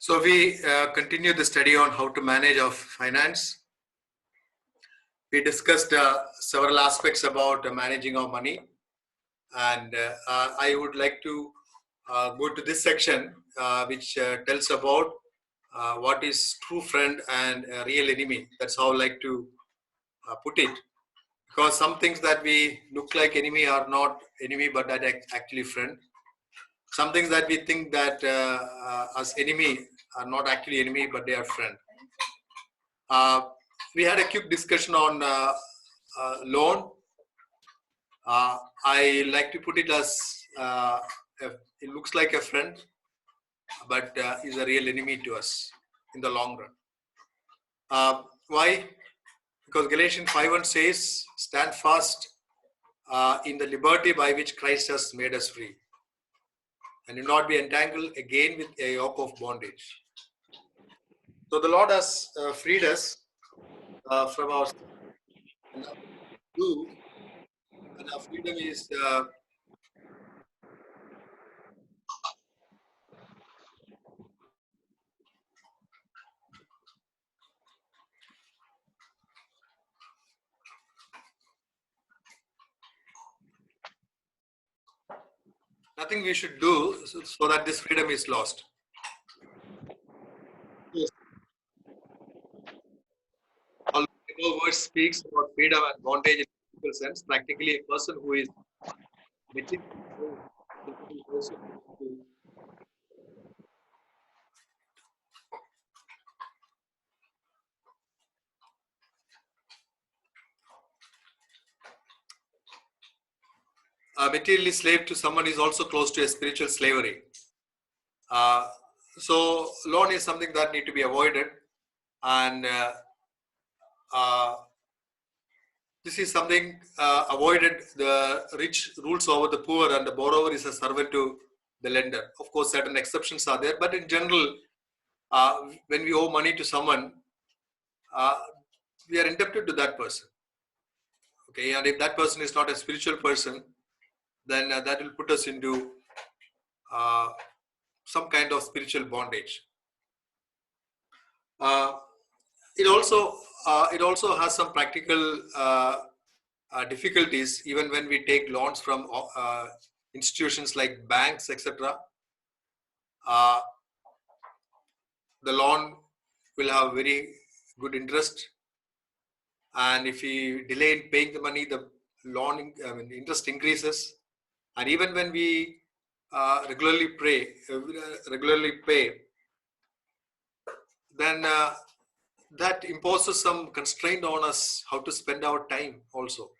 So we continue the study on how to manage our finance. We discussed several aspects about managing our money, and I would like to go to this section which tells about what is true friend and real enemy. That's how I like to put it, because some things that we look like enemy are not enemy, but that actually friend. Some things that we think that as enemy are not actually enemy, but they are friend. We had a quick discussion on loan. I like to put it as it looks like a friend, but is a real enemy to us in the long run. Why? Because Galatians 5:1 says, "Stand fast in the liberty by which Christ has made us free, and do not be entangled again with a yoke of bondage." So the Lord has freed us from our do, and our freedom is nothing we should do so that this freedom is lost. Yes. Although verse speaks about freedom and bondage in a physical sense, practically a person who is materially slave to someone is also close to a spiritual slavery. So loan is something that need to be avoided, and this is something avoided. The rich rules over the poor, and the borrower is a servant to the lender. Of course, certain exceptions are there, but in general, when we owe money to someone, we are indebted to that person. Okay, and if that person is not a spiritual person, then that will put us into some kind of spiritual bondage. It also has some practical difficulties, even when we take loans from institutions like banks, etc. The loan will have very good interest, and if we delay in paying the money, the loan interest increases. And even when we regularly pay, then that imposes some constraint on us how to spend our time also.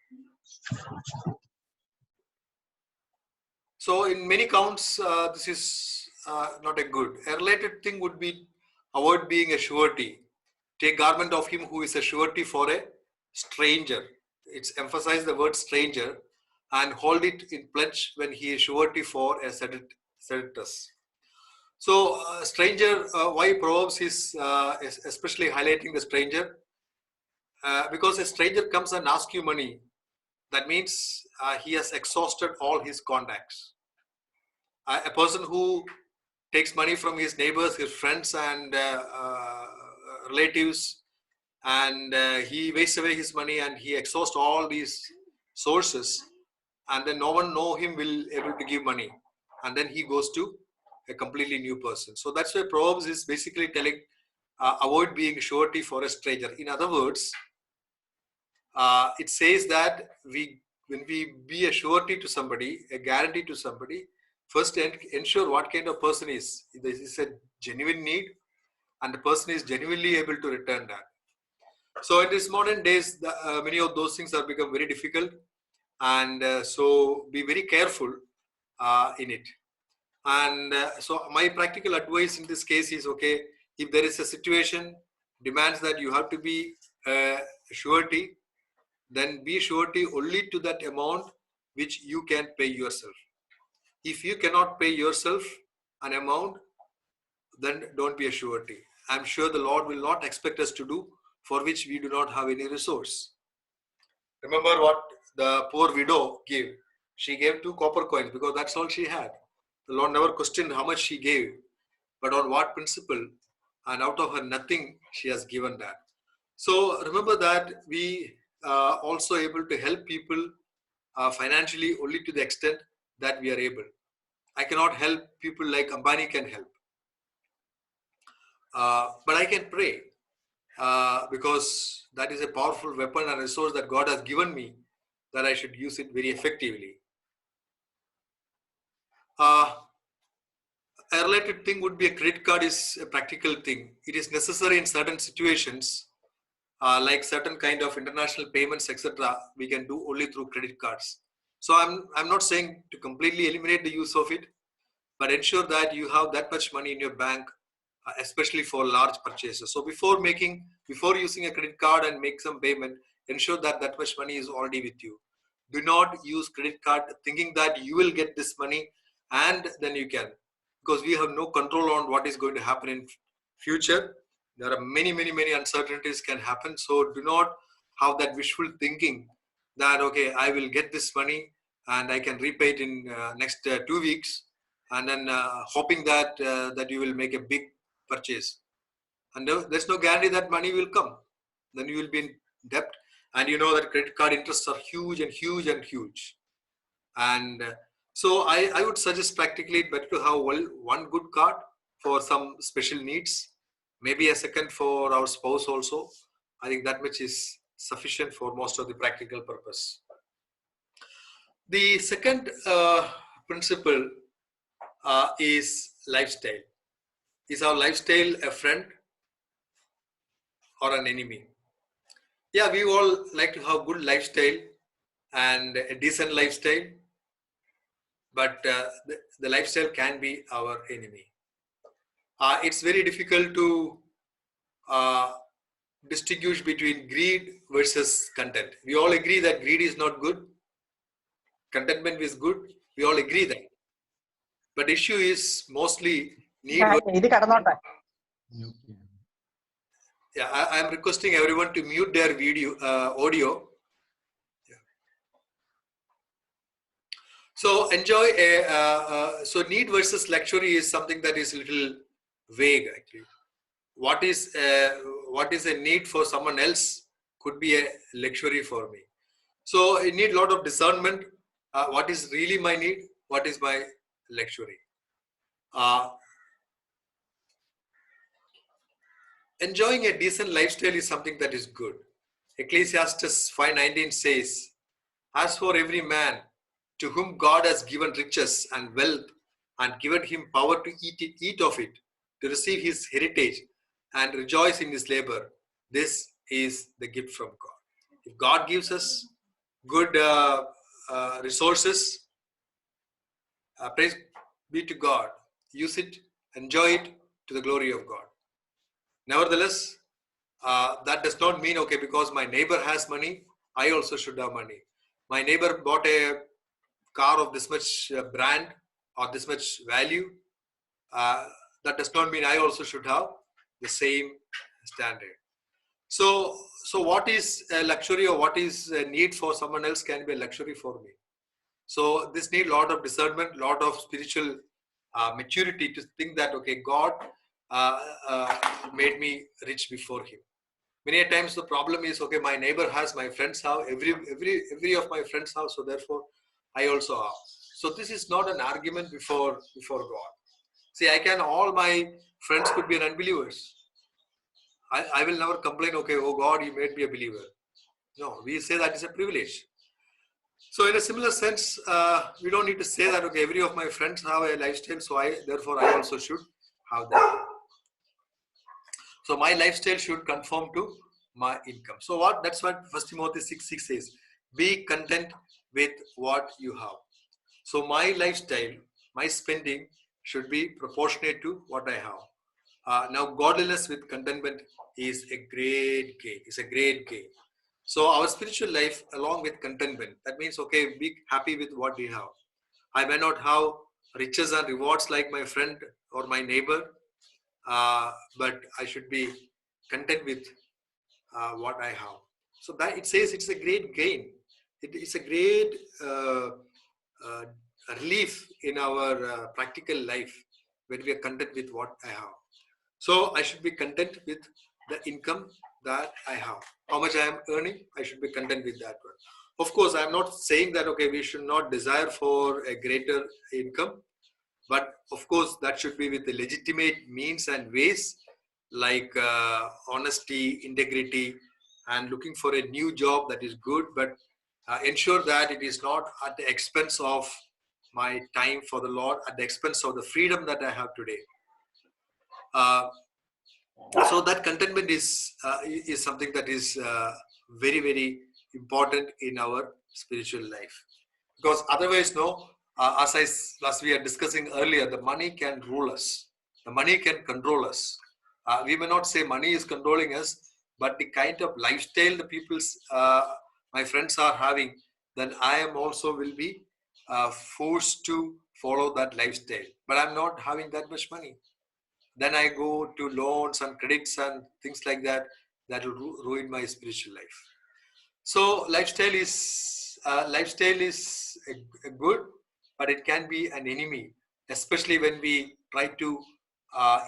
So in many counts, this is not a good. A related thing would be avoid being a surety. Take garment of him who is a surety for a stranger. It's emphasize the word stranger, and hold it in pledge when he is surety for a creditor's. So stranger, why Proverbs is especially highlighting the stranger? Because a stranger comes and asks you money, that means he has exhausted all his contacts. A person who takes money from his neighbors, his friends and relatives, and he wastes away his money and he exhausts all these sources, and then no one know him will able to give money, and then he goes to a completely new person. So that's why Proverbs is basically telling avoid being surety for a stranger. In other words, it says that when we be a surety to somebody, a guarantee to somebody, first ensure what kind of person is. This is a genuine need, and the person is genuinely able to return that. So in these modern days, many of those things have become very difficult, and so be very careful in it. And so my practical advice in this case is, okay, if there is a situation demands that you have to be surety, then be surety only to that amount which you can pay yourself. If you cannot pay yourself an amount, then don't be a surety. I'm sure the Lord will not expect us to do for which we do not have any resource. Remember what the poor widow gave. She gave 2 copper coins because that's all she had. The Lord never questioned how much she gave. but on what principle? And out of her nothing, she has given that. So remember that we are also able to help people financially only to the extent that we are able. I cannot help people like Ambani can help. But I can pray because that is a powerful weapon and resource that God has given me, that I should use it very effectively. A related thing would be a credit card is a practical thing. It is necessary in certain situations, like certain kind of international payments, etc. We can do only through credit cards. So I'm not saying to completely eliminate the use of it, but ensure that you have that much money in your bank, especially for large purchases. So before using a credit card and make some payment, ensure that that much money is already with you. Do not use credit card thinking that you will get this money and then you can, because we have no control on what is going to happen in future. There are many uncertainties can happen. So do not have that wishful thinking that, okay, I will get this money and I can repay it in next 2 weeks, and then hoping that that you will make a big purchase. And there's no guarantee that money will come. Then you will be in debt, and you know that credit card interests are huge and huge and huge. And so I would suggest practically better to have one good card for some special needs, maybe a second for our spouse also. I think that much is sufficient for most of the practical purpose. The second principle is lifestyle. Is our lifestyle a friend or an enemy? Yeah, we all like to have good lifestyle and a decent lifestyle, but the lifestyle can be our enemy. It's very difficult to distinguish between greed versus content. We all agree that greed is not good, contentment is good. We all agree that. But issue is mostly need. Yeah, I am requesting everyone to mute their video audio. Yeah. So enjoy so need versus luxury is something that is a little vague actually. What is a need for someone else could be a luxury for me. So I need a lot of discernment. What is really my need? What is my luxury? Enjoying a decent lifestyle is something that is good. Ecclesiastes 5:19 says, "As for every man to whom God has given riches and wealth and given him power to eat of it, to receive his heritage and rejoice in his labor, this is the gift from God." If God gives us good resources, praise be to God. Use it, enjoy it to the glory of God. Nevertheless, that does not mean, okay, because my neighbor has money, I also should have money. My neighbor bought a car of this much brand or this much value. That does not mean I also should have the same standard. So what is a luxury or what is a need for someone else can be a luxury for me. So this need a lot of discernment, lot of spiritual maturity to think that, okay, God made me rich before him. Many a times the problem is, okay, my neighbor has, my friends have, every of my friends have, so therefore I also have. So this is not an argument before God. See, all my friends could be an unbelievers. I will never complain, okay, oh God, you made me a believer. No, we say that is a privilege. So in a similar sense, we don't need to say that, okay, every of my friends have a lifestyle, so therefore I also should have that. So my lifestyle should conform to my income. So that's what 1 Timothy 6:6 says. Be content with what you have. So my lifestyle, my spending should be proportionate to what I have. Now, godliness with contentment is a great gain. It's a great gain. So our spiritual life along with contentment, that means, okay, be happy with what we have. I may not have riches and rewards like my friend or my neighbor, but I should be content with what I have. So that it says it's a great gain. It's a great relief in our practical life. when we are content with what I have. So I should be content with the income that I have. How much I am earning, I should be content with that one. Of course, I'm not saying that, okay, we should not desire for a greater income, but of course, that should be with the legitimate means and ways, like honesty, integrity, and looking for a new job that is good, but ensure that it is not at the expense of my time for the Lord, at the expense of the freedom that I have today. Uh, so that contentment is something that is very, very important in our spiritual life, because otherwise, no, as we are discussing earlier, the money can rule us, the money can control us. We may not say money is controlling us, but the kind of lifestyle the people's my friends are having, then I am also will be forced to follow that lifestyle, but I'm not having that much money. Then I go to loans and credits and things like that. That will ruin my spiritual life. So lifestyle is a good, but it can be an enemy, especially when we try to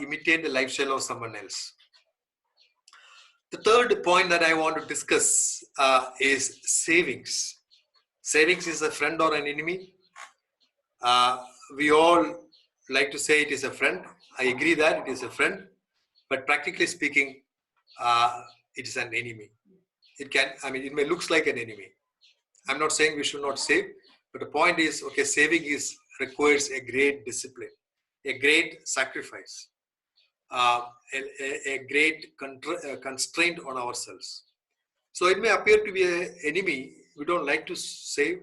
imitate the lifestyle of someone else. The third point that I want to discuss is savings. Savings is a friend or an enemy. We all like to say it is a friend. I agree that it is a friend, but practically speaking, it is an enemy. It may looks like an enemy. I'm not saying we should not save, but the point is, okay, saving requires a great discipline, a great sacrifice, a great constraint on ourselves. So it may appear to be an enemy. We don't like to save.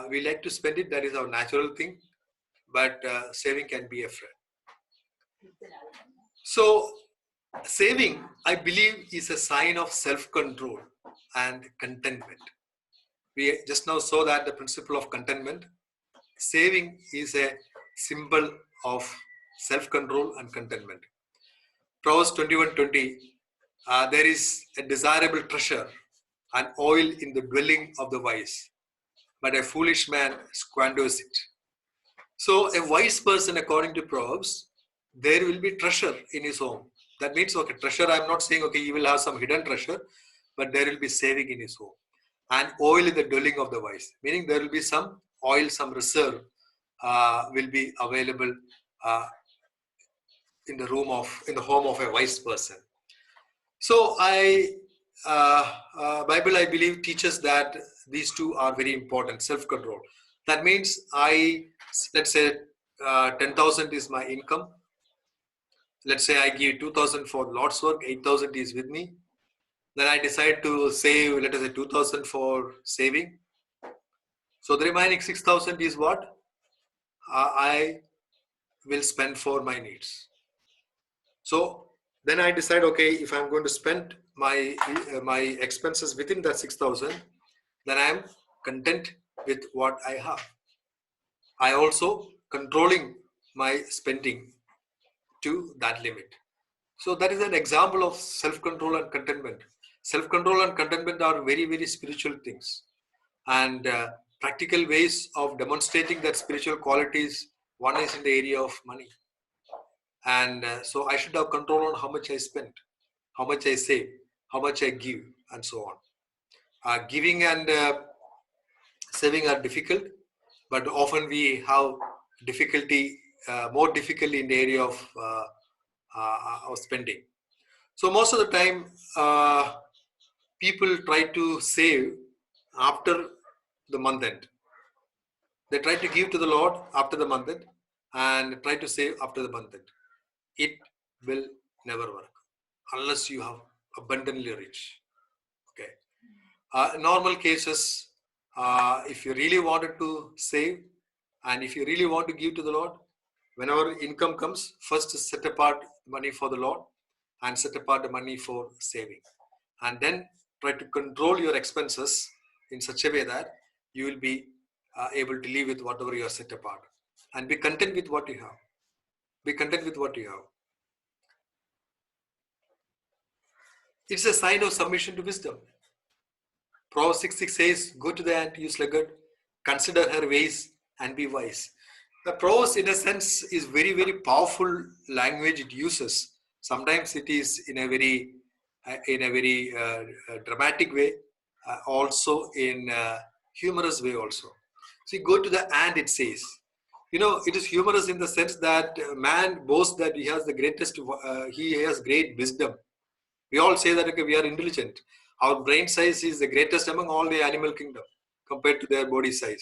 We like to spend it. That is our natural thing. But saving can be a friend. So saving, I believe, is a sign of self-control and contentment. We just now saw that the principle of contentment. Saving is a symbol of self-control and contentment. Proverbs 21:20, there is a desirable treasure and oil in the dwelling of the wise, but a foolish man squanders it. So a wise person, according to Proverbs, there will be treasure in his home. That means, okay, treasure, I'm not saying, okay, he will have some hidden treasure, but there will be saving in his home. And oil in the dwelling of the wise, meaning there will be some oil, some reserve will be available in the home of a wise person. So Bible, I believe, teaches that these two are very important. Self-control. That means let's say 10,000 is my income. Let's say I give 2,000 for Lord's work, 8,000 is with me. Then I decide to save, let us say 2,000 for saving. So the remaining 6,000 is what I will spend for my needs. So then I decide, okay, if I'm going to spend my expenses within that 6,000, then I am content with what I have. I also controlling my spending to that limit. So that is an example of self-control and contentment. Self-control and contentment are very, very spiritual things, and practical ways of demonstrating that spiritual qualities. One is in the area of money, and so I should have control on how much I spend, how much I save, how much I give, and so on. Giving and saving are difficult, but often we have difficulty, more difficulty in the area of spending. So most of the time, people try to save after the month end. They try to give to the Lord after the month end and try to save after the month end. It will never work unless you have abundantly rich. Okay. Normal cases, if you really wanted to save and if you really want to give to the Lord, whenever income comes, first set apart money for the Lord and set apart the money for saving. And then try to control your expenses in such a way that you will be able to live with whatever you are set apart. And be content with what you have. Be content with what you have. It's a sign of submission to wisdom. Proverbs 6:6 says, go to the ant, you sluggard, consider her ways and be wise. The prose, in a sense, is very, very powerful language it uses. Sometimes it is in a very dramatic way, also in a humorous way also. See, go to the and it says, it is humorous in the sense that man boasts that he has the greatest, he has great wisdom. We all say that, okay, we are intelligent. Our brain size is the greatest among all the animal kingdom compared to their body size.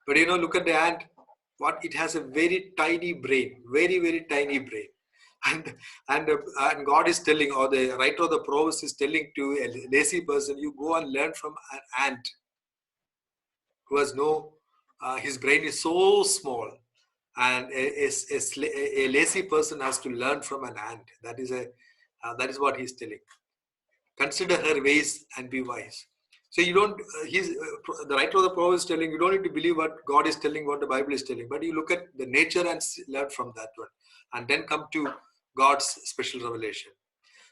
But look at the ant. What it has a very tiny brain, very very tiny brain, and and God is telling, or the writer of the Proverbs is telling to a lazy person, you go and learn from an ant who has no, his brain is so small, and a lazy person has to learn from an ant. That is what he's telling. Consider her ways and be wise. So you don't, the writer of the Proverbs is telling, you don't need to believe what God is telling, what the Bible is telling, but you look at the nature and learn from that one, and then come to God's special revelation.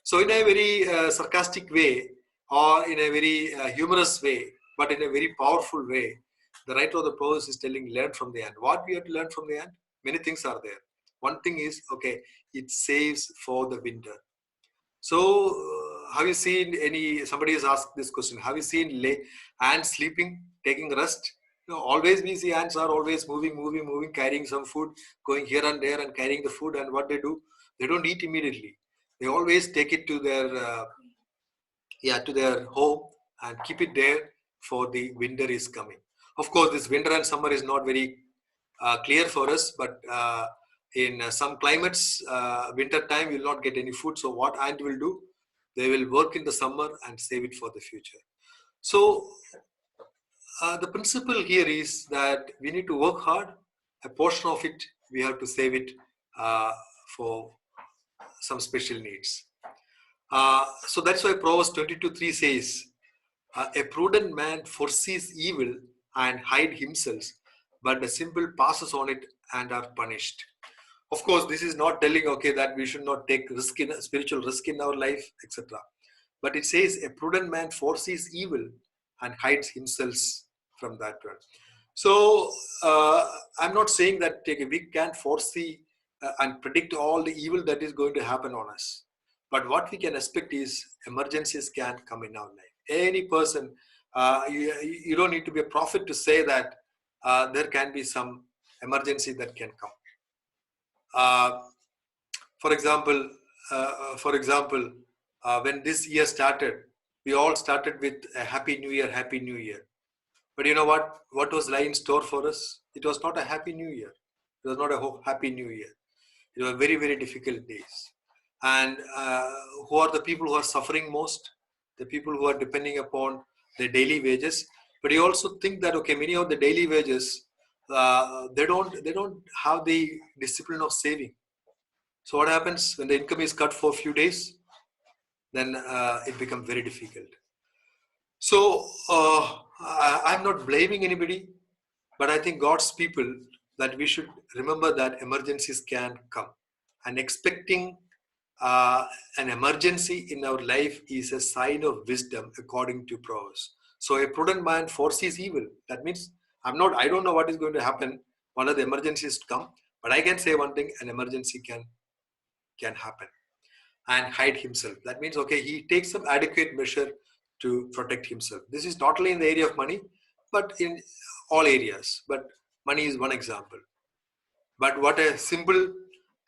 So in a very sarcastic way, or in a very humorous way, but in a very powerful way, the writer of the Proverbs is telling, learn from the ant. What we have to learn from the ant? Many things are there. One thing is, okay, it saves for the winter. So, have you seen somebody has asked this question, have you seen ants sleeping, taking rest? Always we see ants are always moving, carrying some food, going here and there and carrying the food. And what they do, they don't eat immediately. They always take it to their home and keep it there for the winter is coming. Of course, this winter and summer is not very clear for us, but in some climates, winter time, you will not get any food. So what ant will do? They will work in the summer and save it for the future. So the principle here is that we need to work hard. A portion of it, we have to save it for some special needs. So that's why Proverbs 22:3 says, a prudent man foresees evil and hide himself, but the simple passes on it and are punished. Of course, this is not telling, okay, that we should not take spiritual risk in our life, etc. But it says a prudent man foresees evil and hides himself from that one. So I'm not saying that we can't foresee and predict all the evil that is going to happen on us. But what we can expect is emergencies can come in our life. Any person, you don't need to be a prophet to say that there can be some emergency that can come. For example, when this year started, we all started with a Happy New Year, Happy New Year. But you know what? What was lying in store for us? It was not a Happy New Year. It was not a Happy New Year. It was very, very difficult days. And who are the people who are suffering most? The people who are depending upon their daily wages. But you also think that, okay, many of the daily wages, they don't have the discipline of saving. So what happens when the income is cut for a few days? Then it becomes very difficult. So I'm not blaming anybody, but I think God's people, that we should remember that emergencies can come, and expecting an emergency in our life is a sign of wisdom according to Proverbs. So a prudent man foresees evil. That means I don't know what is going to happen, one of the emergencies come, but I can say one thing: an emergency can happen, and hide himself. That means, okay, he takes some adequate measure to protect himself. This is not only in the area of money, but in all areas. But money is one example. But what a simple,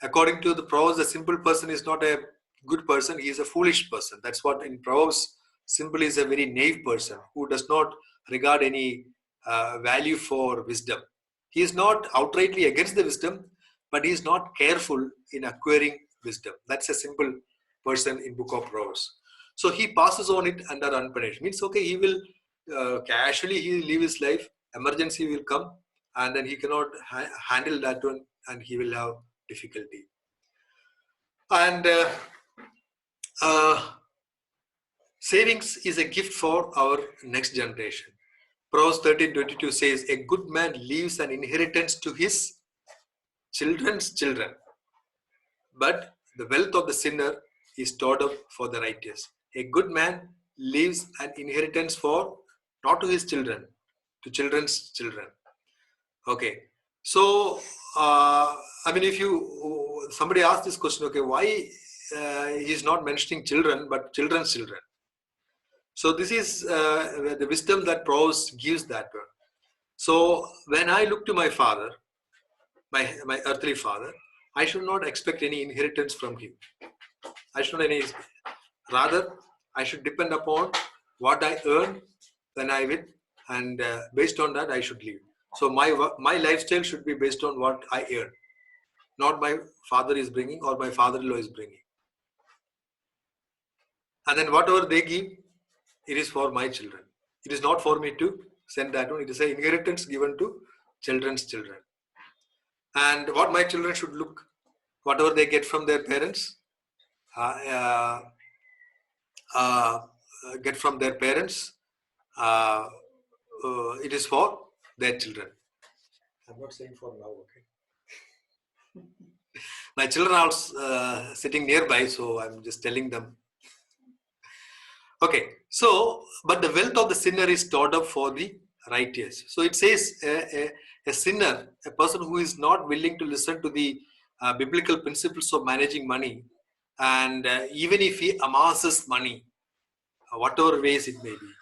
according to the Proverbs, a simple person is not a good person, he is a foolish person. That's what in Proverbs, simple is a very naive person who does not regard any value for wisdom. He is not outrightly against the wisdom, but he is not careful in acquiring wisdom. That's a simple person in book of Proverbs. So he passes on it under unpunished. Means, okay, he will casually he will live his life. Emergency will come, and then he cannot handle that one, and he will have difficulty. And savings is a gift for our next generation. Proverbs 13:22 says, a good man leaves an inheritance to his children's children, but the wealth of the sinner is stored up for the righteous. A good man leaves an inheritance for, not to his children, to children's children. Okay. So I mean, if somebody asked this question, okay, why he's not mentioning children but children's children? So this is the wisdom that Proverbs gives that one. So when I look to my father, my earthly father, I should not expect any inheritance from him. I should not any. Rather, I should depend upon what I earn when I will, and based on that I should live. So my lifestyle should be based on what I earn, not my father is bringing or my father-in-law is bringing. And then whatever they give, it is for my children. It is not for me to send that one. It is an inheritance given to children's children. And what my children should look, whatever they get from their parents, uh, uh, get from their parents, it is for their children. I'm not saying for now, okay? My children are sitting nearby, so I'm just telling them. Okay, so, but the wealth of the sinner is stored up for the righteous. So it says a sinner, a person who is not willing to listen to the biblical principles of managing money, and even if he amasses money, whatever ways it may be,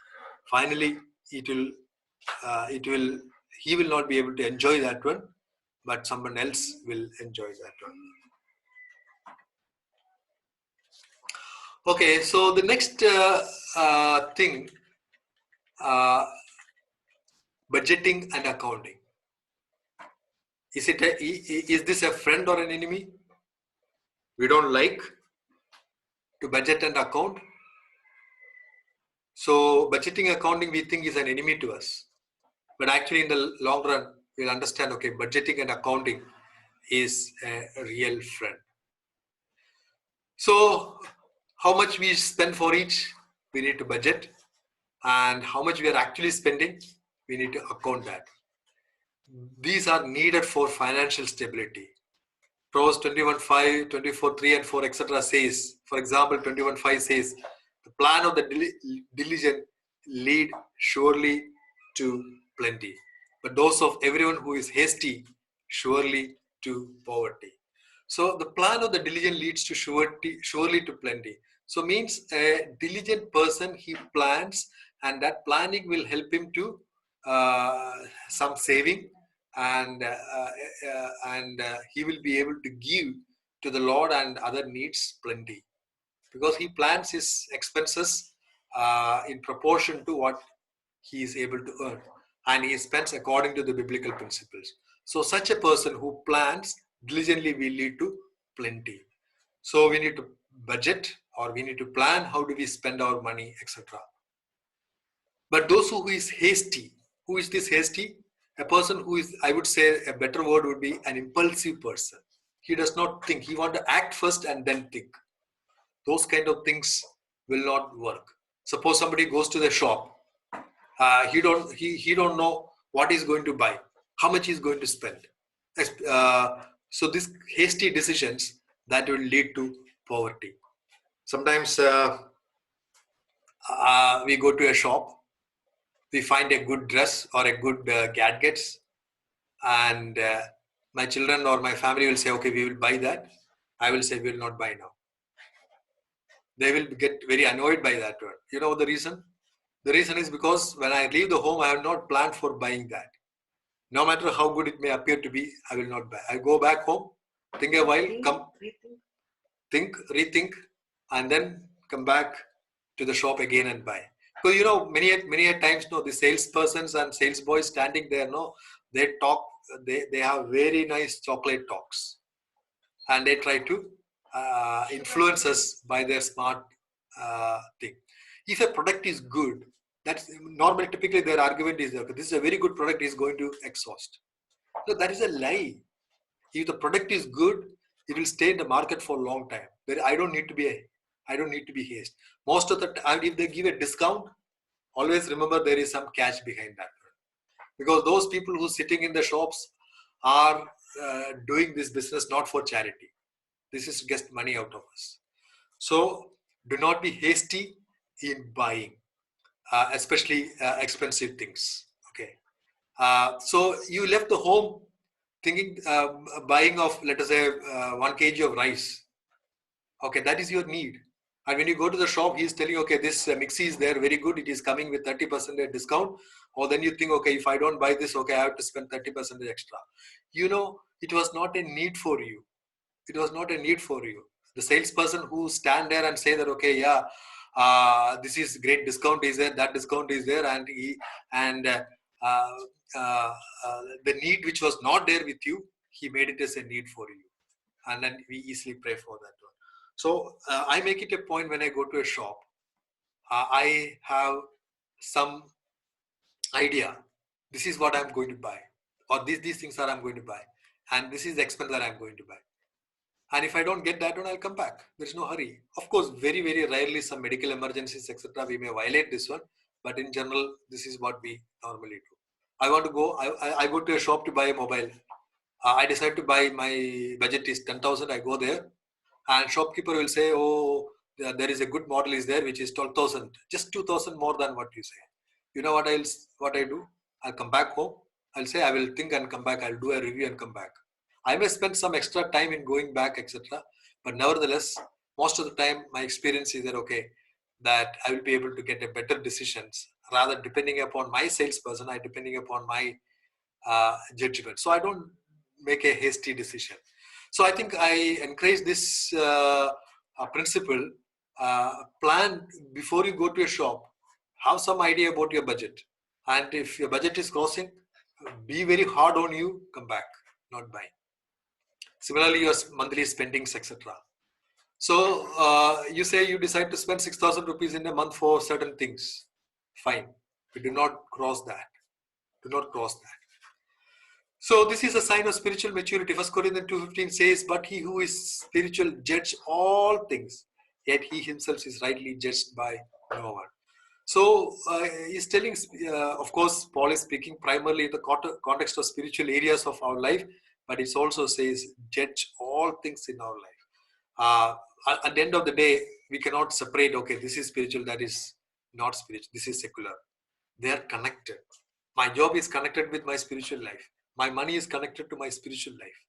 finally it will, he will not be able to enjoy that one, but someone else will enjoy that one. Okay, so the next thing, budgeting and accounting. Is this a friend or an enemy? We don't like to budget and account. So budgeting, accounting, we think is an enemy to us. But actually in the long run, we'll understand, okay, budgeting and accounting is a real friend. So how much we spend for each, we need to budget, and how much we are actually spending, we need to account that. These are needed for financial stability. Proverbs 21:5, 24:3 and 4, etc. says, for example, 21:5 says, the plan of the diligent lead surely to plenty, but those of everyone who is hasty surely to poverty. So the plan of the diligent leads to surely to plenty. So means a diligent person, he plans, and that planning will help him to some saving, and he will be able to give to the Lord and other needs plenty, because he plans his expenses in proportion to what he is able to earn, and he spends according to the biblical principles. So such a person who plans diligently will lead to plenty. So we need to budget, or we need to plan how do we spend our money, etc. But those who is hasty, who is this hasty? A person who is, I would say a better word would be an impulsive person. He does not think. He wants to act first and then think. Those kind of things will not work. Suppose somebody goes to the shop. He don't know what he's going to buy, how much he's going to spend. So these hasty decisions, that will lead to poverty. Sometimes we go to a shop, we find a good dress or a good gadgets, and my children or my family will say, okay, we will buy that. I will say, we will not buy now. They will get very annoyed by that word. You know the reason? The reason is because when I leave the home, I have not planned for buying that. No matter how good it may appear to be, I will not buy. I go back home, think a while, rethink, and then come back to the shop again and buy. Because many a times, the salespersons and sales boys standing there, they talk, they have very nice chocolate talks, and they try to influence us by their smart thing. If a product is good, that's normally, typically their argument is, okay, this is a very good product, is going to exhaust. So that is a lie. If the product is good, it will stay in the market for a long time. I don't need to be haste. Most of the time, if they give a discount, always remember there is some cash behind that. Because those people who are sitting in the shops are doing this business not for charity. This is to get money out of us. So do not be hasty in buying, especially expensive things. Okay. So you left the home thinking buying of, let us say, 1 kg of rice. Okay, that is your need. And when you go to the shop, he is telling, okay, this mixie is there, very good. It is coming with 30% discount. Or then you think, okay, if I don't buy this, okay, I have to spend 30% extra. You know, it was not a need for you. It was not a need for you. The salesperson who stand there and say that, okay, yeah, this is great discount is there, that discount is there, and uh, uh, the need which was not there with you, he made it as a need for you, and then we easily pray for that one. So I make it a point when I go to a shop, I have some idea. This is what I'm going to buy, or these things that I'm going to buy, and this is the expense that I'm going to buy. And if I don't get that one, I'll come back. There's no hurry. Of course, very, very rarely some medical emergencies, etc. we may violate this one. But in general, this is what we normally do. I want to go, I go to a shop to buy a mobile. I decide to buy, my budget is 10,000. I go there and shopkeeper will say, oh, there is a good model is there, which is 12,000. Just 2,000 more than what you say. You know what I do? I'll come back home. I'll say, I will think and come back. I'll do a review and come back. I may spend some extra time in going back, etc. But nevertheless, most of the time, my experience is that, okay, that I will be able to get a better decisions rather depending upon my salesperson, I depending upon my judgment. So I don't make a hasty decision. So I think I encourage this principle. Plan before you go to a shop. Have some idea about your budget. And if your budget is crossing, be very hard on you, come back, not buy. Similarly, your monthly spendings, etc. So you say you decide to spend 6,000 rupees in a month for certain things. Fine. We do not cross that. Do not cross that. So this is a sign of spiritual maturity. 1 Corinthians 2:15 says, but he who is spiritual judge all things, yet he himself is rightly judged by no one. So he's telling, of course, Paul is speaking primarily in the context of spiritual areas of our life, but it also says judge all things in our life. At the end of the day, we cannot separate, okay, this is spiritual, that is not spiritual, this is secular. They are connected. My job is connected with my spiritual life. My money is connected to my spiritual life.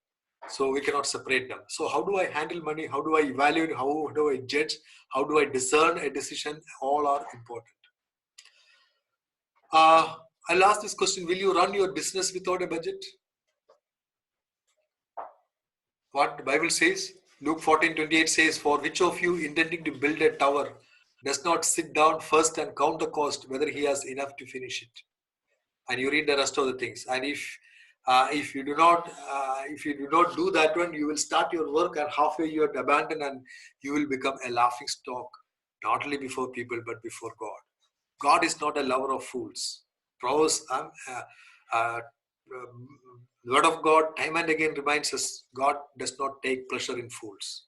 So we cannot separate them. So how do I handle money? How do I evaluate? How do I judge? How do I discern a decision? All are important. I'll ask this question. Will you run your business without a budget? What the Bible says? Luke 14:28 says, for which of you intending to build a tower does not sit down first and count the cost, whether he has enough to finish it? And you read the rest of the things. And if you do not do that one, you will start your work and halfway you have to abandon, and you will become a laughing stock, not only before people but before God. God is not a lover of fools. Proverbs, the word of God time and again reminds us, God does not take pleasure in fools.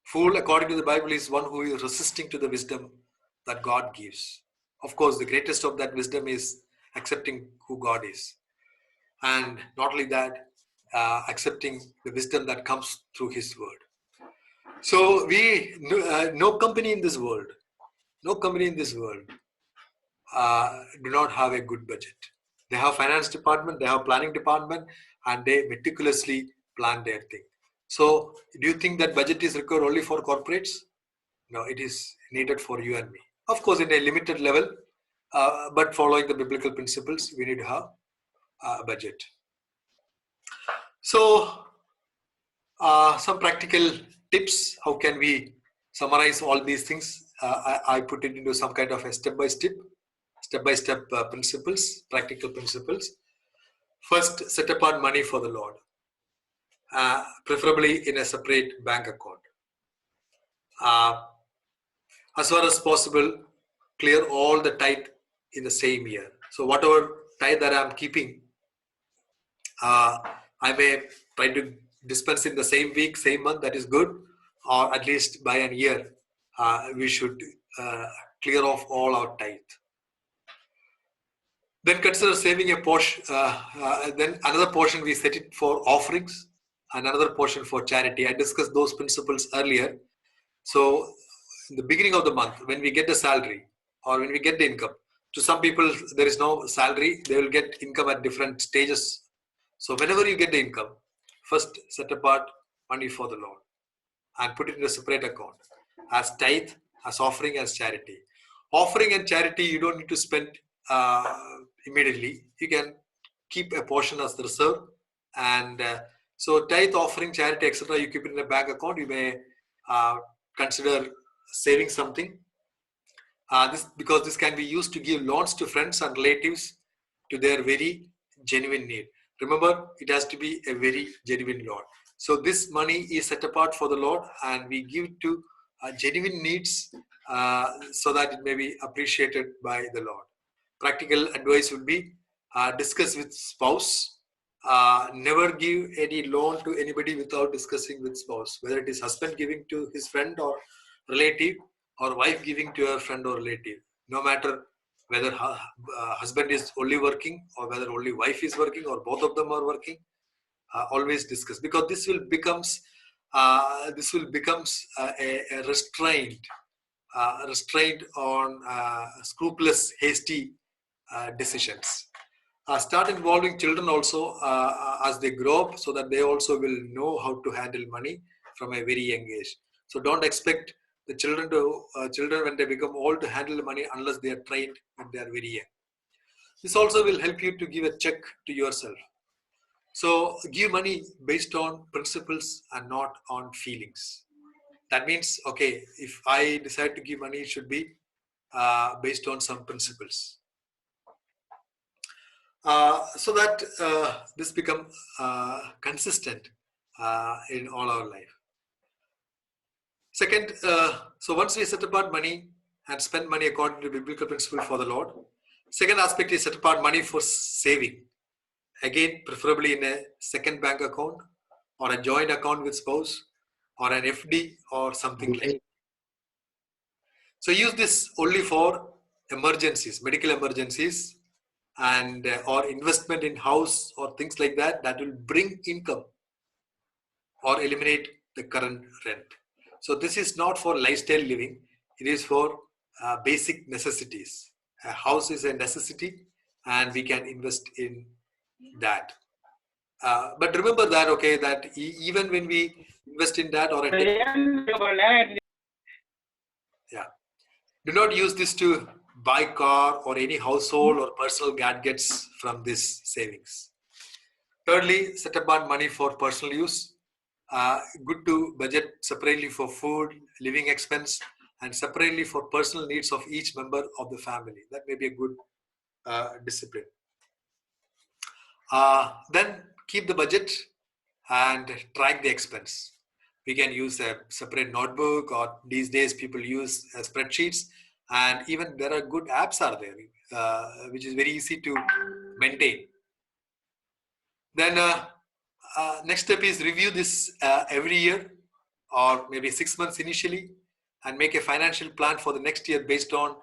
Fool, according to the Bible, is one who is resisting to the wisdom that God gives. Of course, the greatest of that wisdom is accepting who God is. And not only that, accepting the wisdom that comes through His word. So no company in this world do not have a good budget. They have finance department, they have planning department, and they meticulously plan their thing. So do you think that budget is required only for corporates? No, it is needed for you and me. Of course, in a limited level, but following the biblical principles, we need to have a budget. So some practical tips. How can we summarize all these things? I put it into some kind of a step-by-step principles, practical principles. First, set apart money for the Lord, preferably in a separate bank account. As far as possible, clear all the tithe in the same year. So whatever tithe that I'm keeping, I may try to dispense in the same week, same month, that is good, or at least by a year, we should clear off all our tithe. Then consider saving a portion, then another portion we set it for offerings, and another portion for charity. I discussed those principles earlier. So in the beginning of the month, when we get the salary or when we get the income, to some people there is no salary, they will get income at different stages So whenever you get the income, first set apart money for the Lord and put it in a separate account as tithe, as offering, as charity. Offering and charity, you don't need to spend immediately. You can keep a portion as the reserve. And so tithe, offering, charity, etc., you keep it in a bank account. You may consider saving something. Because this can be used to give loans to friends and relatives to their very genuine need. Remember, it has to be a very genuine loan. So this money is set apart for the Lord, and we give to genuine needs so that it may be appreciated by the Lord. Practical advice would be discuss with spouse. Never give any loan to anybody without discussing with spouse, whether it is husband giving to his friend or relative, or wife giving to her friend or relative. No matter whether husband is only working or whether only wife is working or both of them are working, always discuss, because this will becomes a restraint on scrupulous, hasty decisions. Start involving children also as they grow up, so that they also will know how to handle money from a very young age. So don't expect the children when they become old to handle money unless they are trained when they are very young. This also will help you to give a check to yourself. So give money based on principles and not on feelings. That means, okay, if I decide to give money, it should be based on some principles. So that this become consistent in all our life. Second, so once we set apart money and spend money according to biblical principle for the Lord, second aspect is set apart money for saving. Again, preferably in a second bank account or a joint account with spouse or an FD or something like that. So use this only for emergencies, medical emergencies, and or investment in house or things like that, that will bring income or eliminate the current rent. So this is not for lifestyle living, it is for basic necessities. A house is a necessity and we can invest in that. But remember that, okay, that even when we invest in that or do not use this to buy car or any household or personal gadgets from this savings. Thirdly, set apart money for personal use. Good to budget separately for food, living expense, and separately for personal needs of each member of the family. That may be a good discipline. Then keep the budget and track the expense. We can use a separate notebook, or these days people use spreadsheets, and even there are good apps are there, which is very easy to maintain. Then next step is review this every year or maybe 6 months initially, and make a financial plan for the next year based on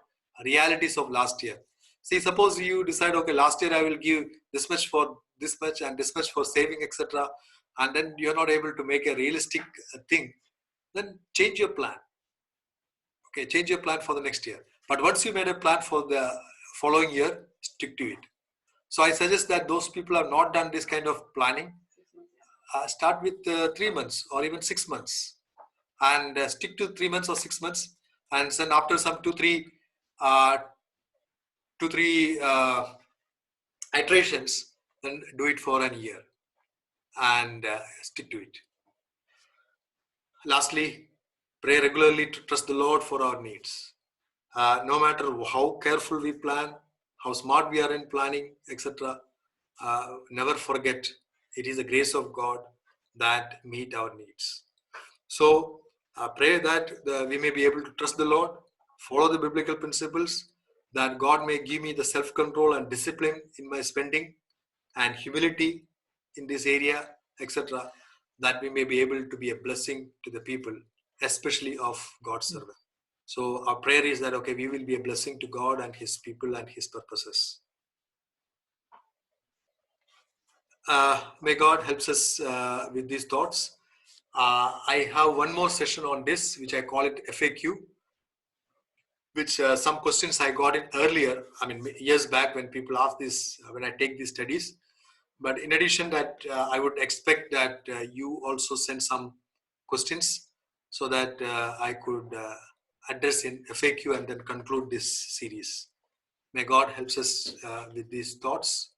realities of last year. See, suppose you decide, okay, last year I will give this much for this much and this much for saving, etc., and then you're not able to make a realistic thing, then change your plan. Okay, change your plan for the next year. But once you made a plan for the following year, stick to it. So I suggest that those people have not done this kind of planning, start with 3 months or even 6 months, and stick to 3 months or 6 months, and then after some 2-3 iterations, then do it for a year and stick to it. Lastly, pray regularly to trust the Lord for our needs. No matter how careful we plan, how smart we are in planning, etc., never forget it is the grace of God that meet our needs. So pray that we may be able to trust the Lord, follow the biblical principles, that God may give me the self-control and discipline in my spending and humility in this area, etc., that we may be able to be a blessing to the people, especially of God's servant. So our prayer is that, okay, we will be a blessing to God and His people and His purposes. May God helps us with these thoughts. I have one more session on this, which I call it FAQ, which some questions I got in earlier, I mean, years back when people ask this, when I take these studies. But in addition that, I would expect that you also send some questions so that I could address in FAQ and then conclude this series. May God helps us with these thoughts.